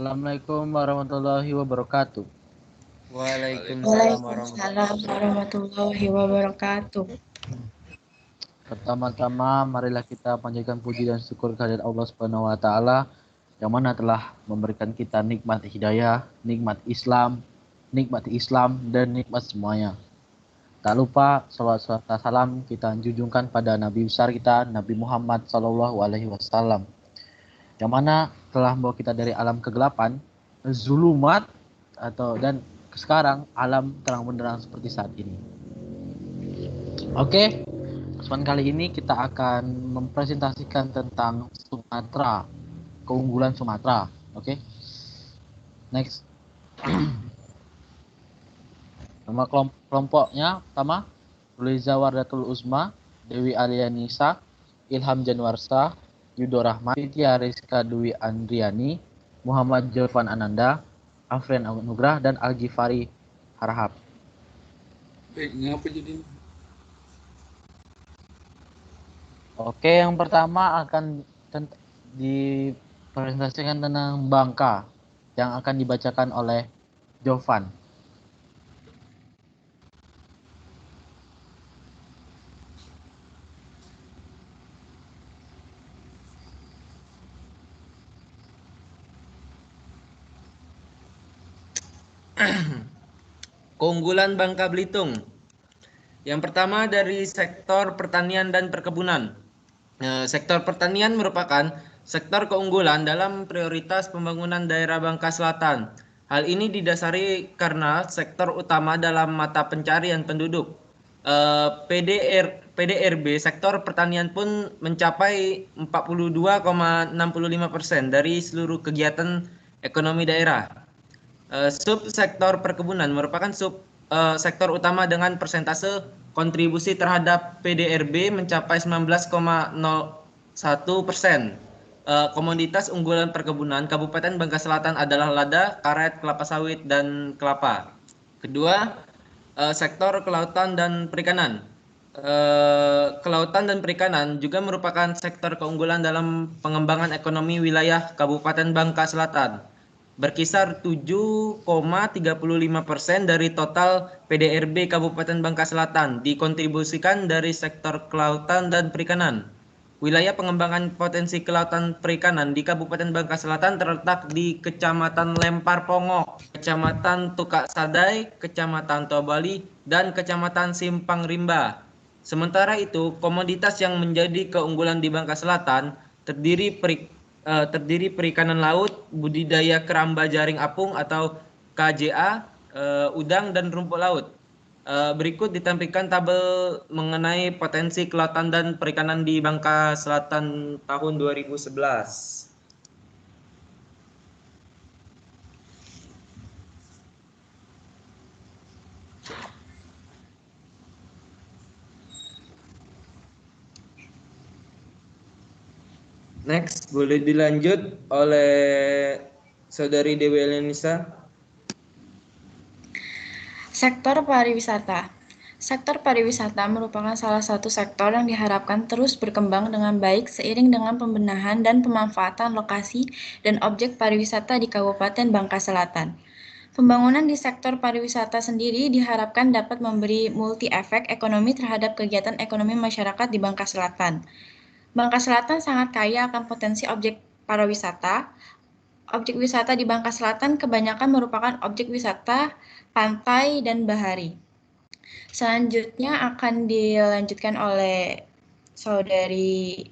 Assalamualaikum warahmatullahi wabarakatuh. Waalaikumsalam Waalaikumsalam warahmatullahi wabarakatuh. Pertama-tama marilah kita panjatkan puji dan syukur kehadirat Allah Subhanahu wa taala yang mana telah memberikan kita nikmat hidayah, nikmat Islam dan nikmat semuanya. Tak lupa salawat serta salam kita junjungkan pada Nabi besar kita Nabi Muhammad Sallallahu Alaihi Wasallam yang mana telah membawa kita dari alam kegelapan, zulumat dan sekarang alam terang benderang seperti saat ini. Oke, kesempatan kali ini kita akan mempresentasikan tentang Sumatera, keunggulan Sumatera. Oke, next. Nama kelompoknya pertama Luiza Wardatul Uzma, Dewi Alianisa, Ilham Januarsa, Yudo Rahmat, Fitya Rizka Dwi Andriani, Muhammad Jovan Ananda, Afrian Anugrah, dan Al-Ghifari Harahap. Ngapa jadi? Oke, yang pertama akan dipresentasikan tentang Bangka yang akan dibacakan oleh Jovan. Keunggulan Bangka Belitung. Yang pertama dari sektor pertanian dan perkebunan. Sektor pertanian merupakan sektor keunggulan dalam prioritas pembangunan daerah Bangka Selatan. Hal ini didasari karena sektor utama dalam mata pencarian penduduk. PDRB sektor pertanian pun mencapai 42,65% dari seluruh kegiatan ekonomi daerah. Subsektor perkebunan merupakan sektor utama dengan persentase kontribusi terhadap PDRB mencapai 19,01%. Komoditas unggulan perkebunan Kabupaten Bangka Selatan adalah lada, karet, kelapa sawit, dan kelapa. Kedua, sektor kelautan dan perikanan. Kelautan dan perikanan juga merupakan sektor keunggulan dalam pengembangan ekonomi wilayah Kabupaten Bangka Selatan. Berkisar 7,35% dari total PDRB Kabupaten Bangka Selatan dikontribusikan dari sektor kelautan dan perikanan. Wilayah pengembangan potensi kelautan perikanan di Kabupaten Bangka Selatan terletak di Kecamatan Lempar Pongok, Kecamatan Tukak Sadai, Kecamatan Tobali, dan Kecamatan Simpang Rimba. Sementara itu, komoditas yang menjadi keunggulan di Bangka Selatan terdiri perikanan laut, budidaya keramba jaring apung atau KJA, udang, dan rumput laut. Berikut ditampilkan tabel mengenai potensi kelautan dan perikanan di Bangka Selatan tahun 2011. Next, boleh dilanjut oleh Saudari Dewi Elenisa. Sektor pariwisata. Sektor pariwisata merupakan salah satu sektor yang diharapkan terus berkembang dengan baik seiring dengan pembenahan dan pemanfaatan lokasi dan objek pariwisata di Kabupaten Bangka Selatan. Pembangunan di sektor pariwisata sendiri diharapkan dapat memberi multi efek ekonomi terhadap kegiatan ekonomi masyarakat di Bangka Selatan. Bangka Selatan sangat kaya akan potensi objek pariwisata. Objek wisata di Bangka Selatan kebanyakan merupakan objek wisata pantai dan bahari. Selanjutnya akan dilanjutkan oleh Saudari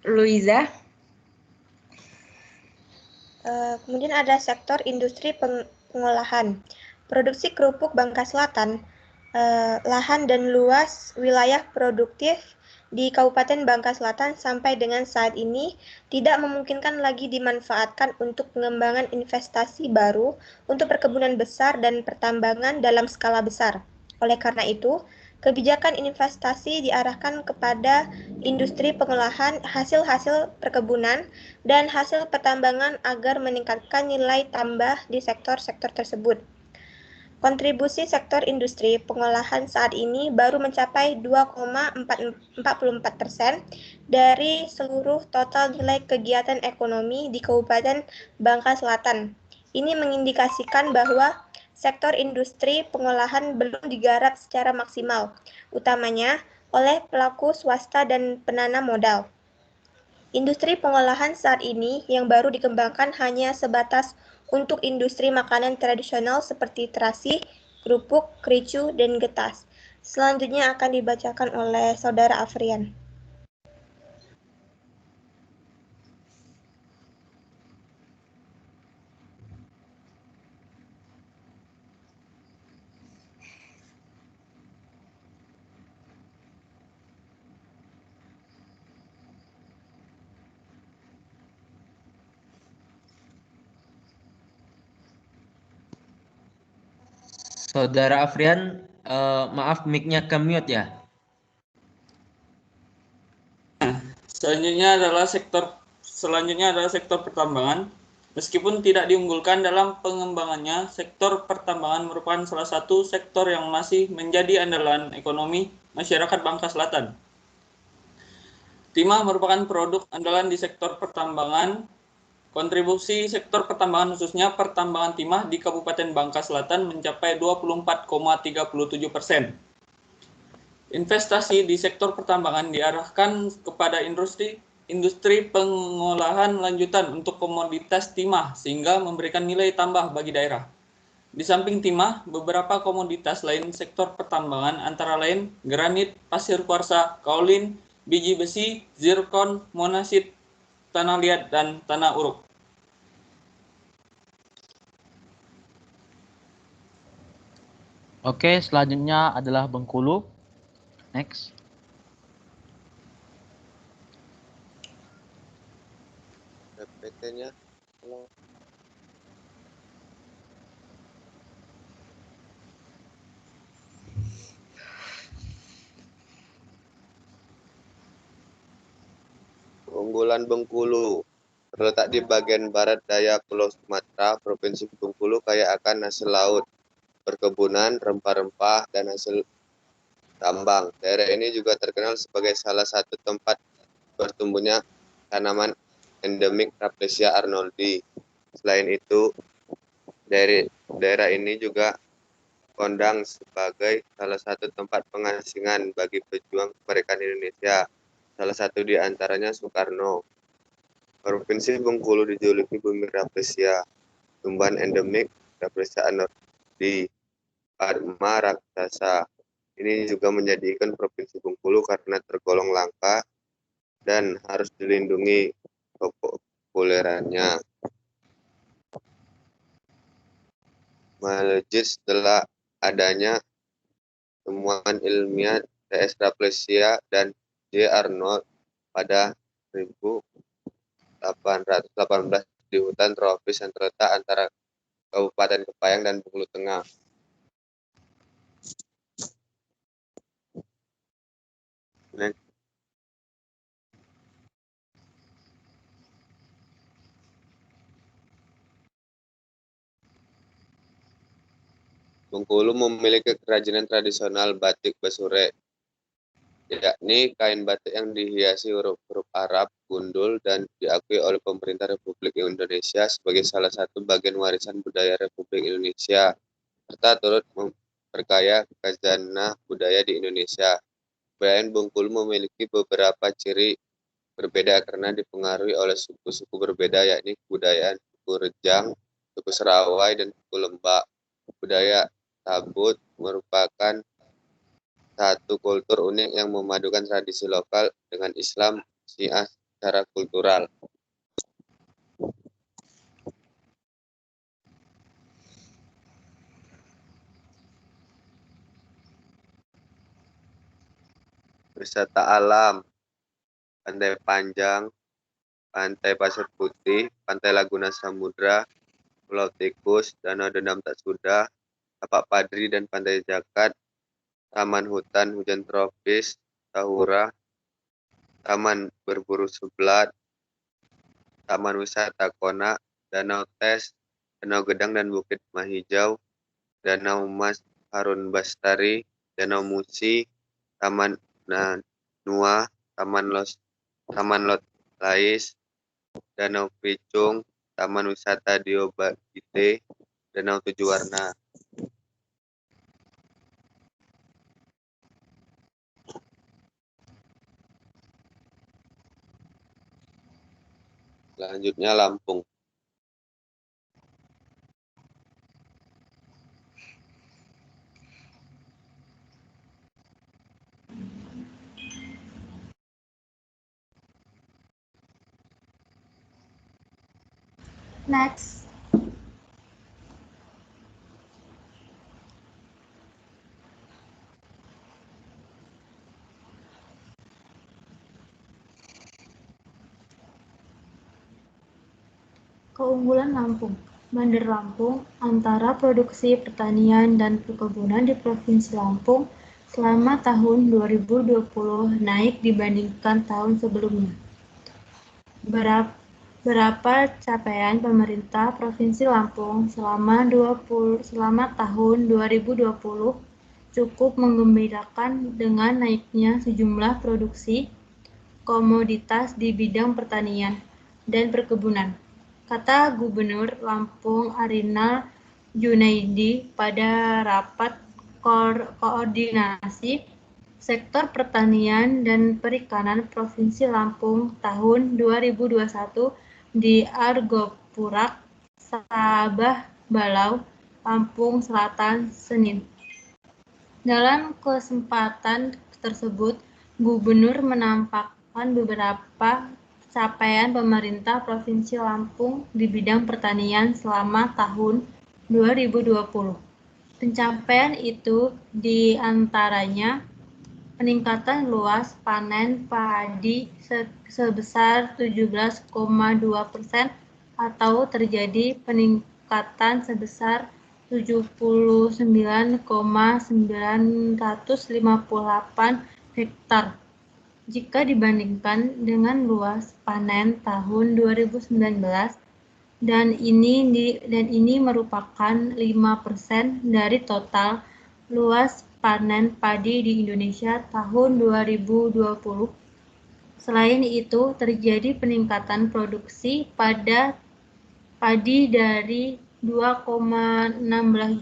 Luiza. Kemudian ada sektor industri pengolahan. Produksi kerupuk Bangka Selatan, lahan dan luas wilayah produktif di Kabupaten Bangka Selatan sampai dengan saat ini tidak memungkinkan lagi dimanfaatkan untuk pengembangan investasi baru untuk perkebunan besar dan pertambangan dalam skala besar. Oleh karena itu, kebijakan investasi diarahkan kepada industri pengolahan hasil-hasil perkebunan dan hasil pertambangan agar meningkatkan nilai tambah di sektor-sektor tersebut. Kontribusi sektor industri pengolahan saat ini baru mencapai 2,44% dari seluruh total nilai kegiatan ekonomi di Kabupaten Bangka Selatan. Ini mengindikasikan bahwa sektor industri pengolahan belum digarap secara maksimal, utamanya oleh pelaku swasta dan penanam modal. Industri pengolahan saat ini yang baru dikembangkan hanya sebatas untuk industri makanan tradisional seperti terasi, kerupuk, kericu, dan getas. Selanjutnya akan dibacakan oleh Saudara Afrian. Saudara Afrian, maaf mic-nya ke-mute ya. Selanjutnya adalah sektor pertambangan. Meskipun tidak diunggulkan dalam pengembangannya, sektor pertambangan merupakan salah satu sektor yang masih menjadi andalan ekonomi masyarakat Bangka Selatan. Timah merupakan produk andalan di sektor pertambangan. Kontribusi sektor pertambangan khususnya pertambangan timah di Kabupaten Bangka Selatan mencapai 24,37%. Investasi di sektor pertambangan diarahkan kepada industri pengolahan lanjutan untuk komoditas timah sehingga memberikan nilai tambah bagi daerah. Di samping timah, beberapa komoditas lain sektor pertambangan antara lain granit, pasir kuarsa, kaolin, biji besi, zirkon, monasit, tanah liat, dan tanah uruk. Oke, selanjutnya adalah Bengkulu. Next. PPT-nya. Keunggulan Bengkulu. Terletak di bagian barat daya Pulau Sumatera, Provinsi Bengkulu kaya akan hasil laut, perkebunan, rempah-rempah, dan hasil tambang. Daerah ini juga terkenal sebagai salah satu tempat bertumbuhnya tanaman endemik Rafflesia arnoldi. Selain itu, daerah ini juga kondang sebagai salah satu tempat pengasingan bagi pejuang kemerdekaan Indonesia. Salah satu di antaranya Soekarno. Provinsi Bengkulu dijuluki bumi Rafflesia, tumbuhan endemik Rafflesia arnoldi, Padma raksasa. Ini juga menjadikan Provinsi Bengkulu karena tergolong langka dan harus dilindungi kepopulerannya. Melejit setelah adanya temuan ilmiah T.S. Rafflesia dan J. Arnold pada 1818 di hutan tropis yang terletak antara Kabupaten Kepayang dan Bengkulu Tengah. Next. Bengkulu memiliki kerajinan tradisional batik Basure, yakni kain batik yang dihiasi huruf-huruf Arab, gundul, dan diakui oleh pemerintah Republik Indonesia sebagai salah satu bagian warisan budaya Republik Indonesia, serta turut memperkaya khazanah budaya di Indonesia. Kebudayaan Bengkulu memiliki beberapa ciri berbeda karena dipengaruhi oleh suku-suku berbeda, yakni kebudayaan suku Rejang, suku Serawai, dan suku Lembak. Budaya Tabut merupakan satu kultur unik yang memadukan tradisi lokal dengan Islam Syiah secara kultural. Wisata alam, Pantai Panjang, Pantai Pasir Putih, Pantai Laguna Samudra, Pulau Tikus, Danau Dendam Tak Sudah, Tapak Padri dan Pantai Jakat, Taman Hutan Hujan Tropis, Tahura, Taman Berburu Seblat, Taman Wisata Kona, Danau Tes, Danau Gedang dan Bukit Mahijau, Danau Mas Harun Bastari, Danau Musi, Taman Nanua, Taman Lot Lais, Danau Picung, Taman Wisata Diobagite, Danau Tujuh Warna. Selanjutnya Lampung. Next. Keunggulan Lampung. Bandar Lampung antara produksi pertanian dan perkebunan di Provinsi Lampung selama tahun 2020 naik dibandingkan tahun sebelumnya. Berapa capaian pemerintah Provinsi Lampung selama tahun 2020 cukup menggembirakan dengan naiknya sejumlah produksi komoditas di bidang pertanian dan perkebunan, kata Gubernur Lampung Arinal Junaidi pada rapat koordinasi sektor pertanian dan perikanan Provinsi Lampung tahun 2021 di Argopurak, Sabah Balau, Lampung Selatan, Senin. Dalam kesempatan tersebut, Gubernur menampakkan beberapa capaian pemerintah Provinsi Lampung di bidang pertanian selama tahun 2020. Pencapaian itu diantaranya peningkatan luas panen padi sebesar 17,2% atau terjadi peningkatan sebesar 79,958 hektar jika dibandingkan dengan luas panen tahun 2019 dan ini merupakan 5% dari total luas panen padi di Indonesia tahun 2020. Selain itu, terjadi peningkatan produksi pada padi dari 2,16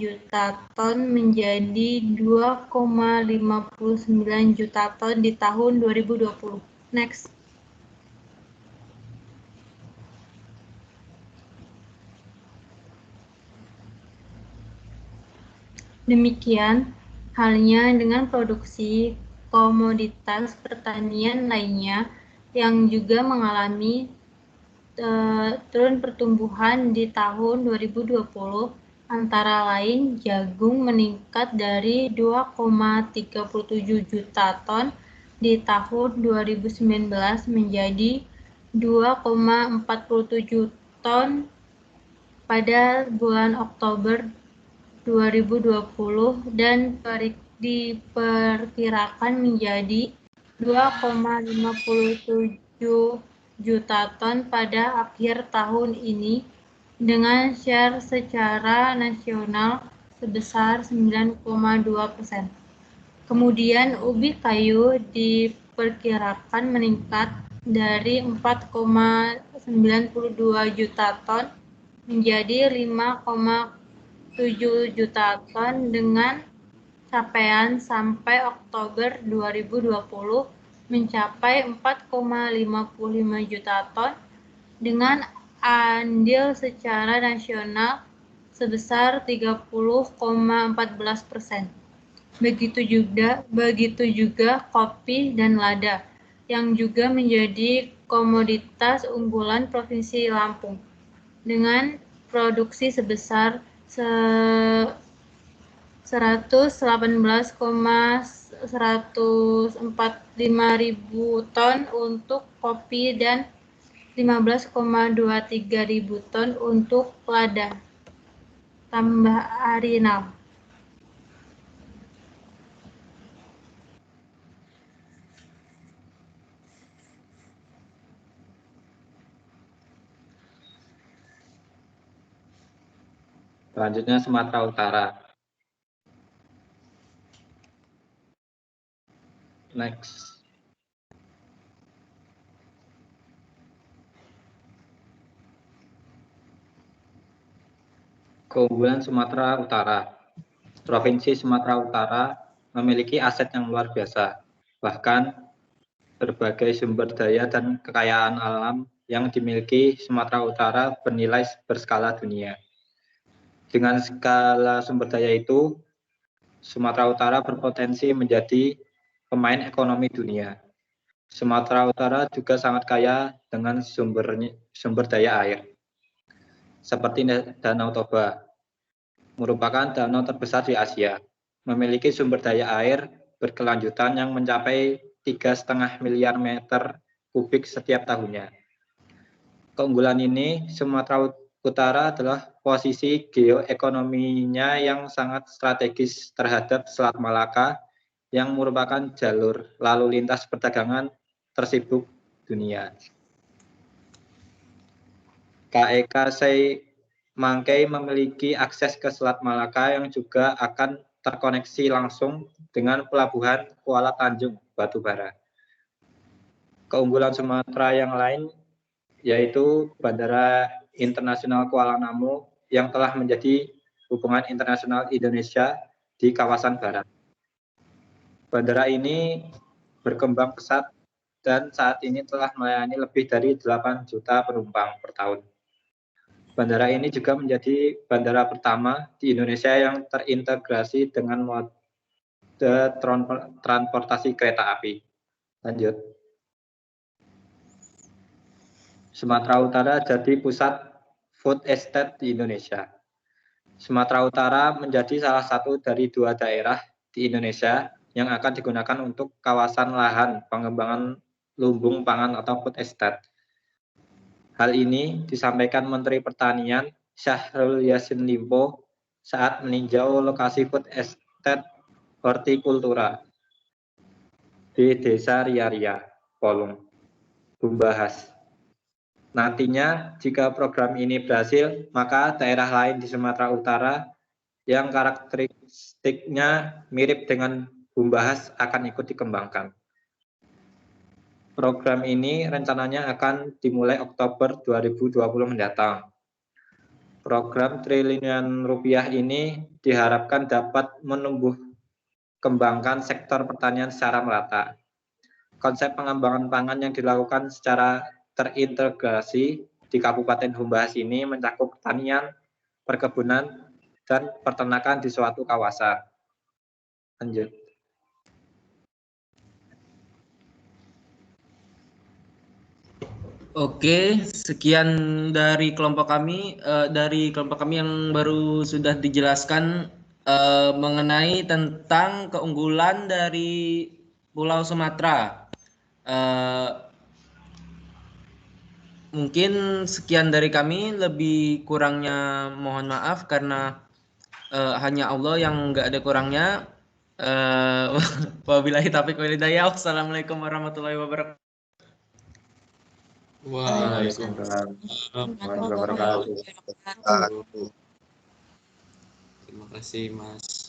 juta ton menjadi 2,59 juta ton di tahun 2020. Next. Demikian halnya dengan produksi komoditas pertanian lainnya yang juga mengalami tren pertumbuhan di tahun 2020, antara lain jagung meningkat dari 2,37 juta ton di tahun 2019 menjadi 2,47 ton pada bulan Oktober 2020 dan diperkirakan menjadi 2,57 juta ton pada akhir tahun ini dengan share secara nasional sebesar 9,2%. Kemudian ubi kayu diperkirakan meningkat dari 4,92 juta ton menjadi 5,7 juta ton dengan capaian sampai Oktober 2020 mencapai 4,55 juta ton dengan andil secara nasional sebesar 30,14%. Begitu juga kopi dan lada yang juga menjadi komoditas unggulan Provinsi Lampung dengan produksi sebesar 118,145.000 ton untuk kopi dan 15,23.000 ton untuk lada. Tambah Arinal. Selanjutnya Sumatera Utara. Next. Keunggulan Sumatera Utara. Provinsi Sumatera Utara memiliki aset yang luar biasa. Bahkan berbagai sumber daya dan kekayaan alam yang dimiliki Sumatera Utara bernilai berskala dunia. Dengan skala sumber daya itu, Sumatera Utara berpotensi menjadi pemain ekonomi dunia. Sumatera Utara juga sangat kaya dengan sumber daya air, seperti Danau Toba, merupakan danau terbesar di Asia, memiliki sumber daya air berkelanjutan yang mencapai 3,5 miliar meter kubik setiap tahunnya. Keunggulan ini, Sumatera Utara adalah posisi geoekonominya yang sangat strategis terhadap Selat Malaka yang merupakan jalur lalu lintas perdagangan tersibuk dunia. KEK Mangkai memiliki akses ke Selat Malaka yang juga akan terkoneksi langsung dengan pelabuhan Kuala Tanjung, Batubara. Keunggulan Sumatera yang lain yaitu Bandara Internasional Kuala Namu yang telah menjadi hubungan internasional Indonesia di kawasan barat. Bandara ini berkembang pesat dan saat ini telah melayani lebih dari 8 juta penumpang per tahun. Bandara ini juga menjadi bandara pertama di Indonesia yang terintegrasi dengan mode transportasi kereta api. Lanjut. Sumatera Utara jadi pusat food estate di Indonesia. Sumatera Utara menjadi salah satu dari 2 daerah di Indonesia yang akan digunakan untuk kawasan lahan pengembangan lumbung pangan atau food estate. Hal ini disampaikan Menteri Pertanian Syahrul Yassin Limpo saat meninjau lokasi food estate hortikultura di Desa Ria-Ria, Polong, Bumbahas. Nantinya, jika program ini berhasil, maka daerah lain di Sumatera Utara yang karakteristiknya mirip dengan Bumbahas akan ikut dikembangkan. Program ini rencananya akan dimulai Oktober 2020 mendatang. Program triliunan rupiah ini diharapkan dapat menumbuh kembangkan sektor pertanian secara merata. Konsep pengembangan pangan yang dilakukan secara terintegrasi di Kabupaten Bumbahas ini mencakup pertanian, perkebunan, dan peternakan di suatu kawasan. Lanjut. Oke, sekian dari kelompok kami. Dari kelompok kami yang baru sudah dijelaskan mengenai tentang keunggulan dari Pulau Sumatera. Mungkin sekian dari kami. Lebih kurangnya mohon maaf karena hanya Allah yang nggak ada kurangnya. Wabillahi taufiq wal hidayah. Wassalamualaikum warahmatullahi wabarakatuh. Waalaikumsalam warahmatullahi wabarakatuh. Terima kasih, Mas.